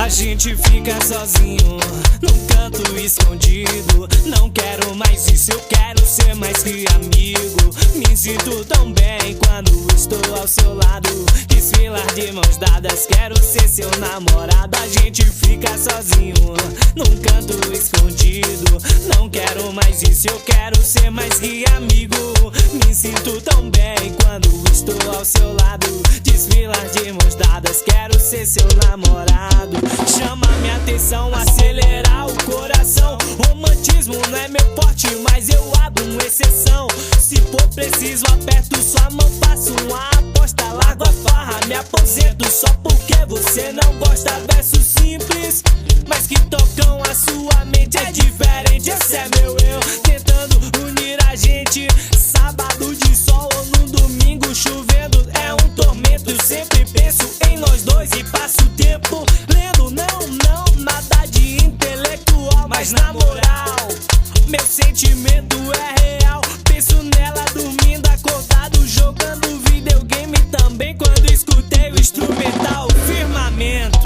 A gente fica sozinho, num canto escondido. Não quero mais isso, eu quero ser mais que amigo. Me sinto tão bem quando estou ao seu lado. Desfilar de mãos dadas, quero ser seu namorado. A gente fica sozinho, num canto escondido. Não quero mais isso, eu quero ser mais que amigo. Me sinto tão bem quando estou ao seu lado. Desfilar de mãos dadas, quero ser seu namorado. Chama minha atenção, acelerar o coração. Romantismo não é meu forte, mas eu abro uma exceção. Se for preciso, aperto sua mão, faço uma aposta. Largo a farra, me aposento só porque você não gosta. Verso simples, mas que tocam a sua mente. É diferente, esse é meu eu, tentando unir a gente. Sábado de sol ou no domingo chovendo, é um tormento. Eu sempre penso em nós dois e passo o tempo lendo. Não, nada de intelectual, mas na moral, meu sentimento é real. Penso nela dormindo, acordado, jogando videogame também. Quando escutei o instrumental, Firmamento.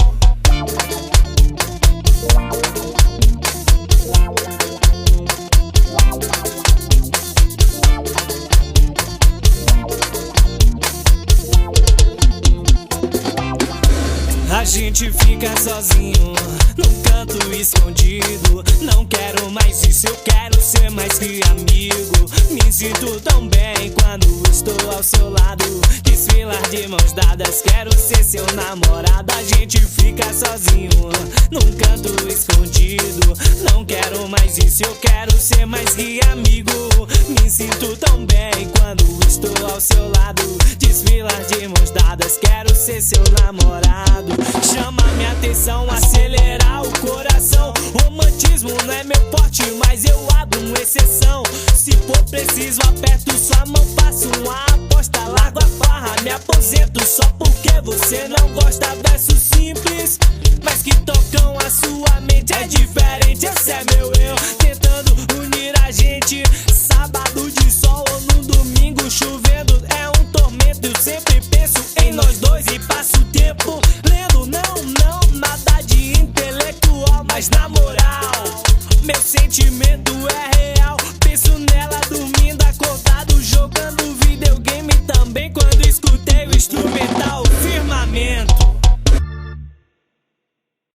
A gente fica sozinho, num canto escondido. Não quero mais isso, eu quero ser mais que amigo. Me sinto tão bem quando estou ao seu lado. Desfilar de mãos dadas, quero ser seu namorado. A gente fica sozinho, num canto escondido. Não quero mais isso, eu quero ser mais que amigo. Me sinto tão bem quando estou ao seu lado. Desfilar de mãos dadas, quero ser seu namorado. Chama minha atenção, acelerar o coração. Romantismo não é meu forte, mas eu abro uma exceção. Se for preciso, aperto sua mão, faço uma aposta. Largo a farra, me aposento só porque você não gosta. Verso simples, mas que tocam a sua mente. É diferente, esse é meu eu, tentando unir a gente. Sábado de sol ou no domingo chovendo, é um tormento. Eu sempre penso em nós dois e passo o tempo lendo. Não, nada de intelectual, mas na moral, meu sentimento é real. Penso nela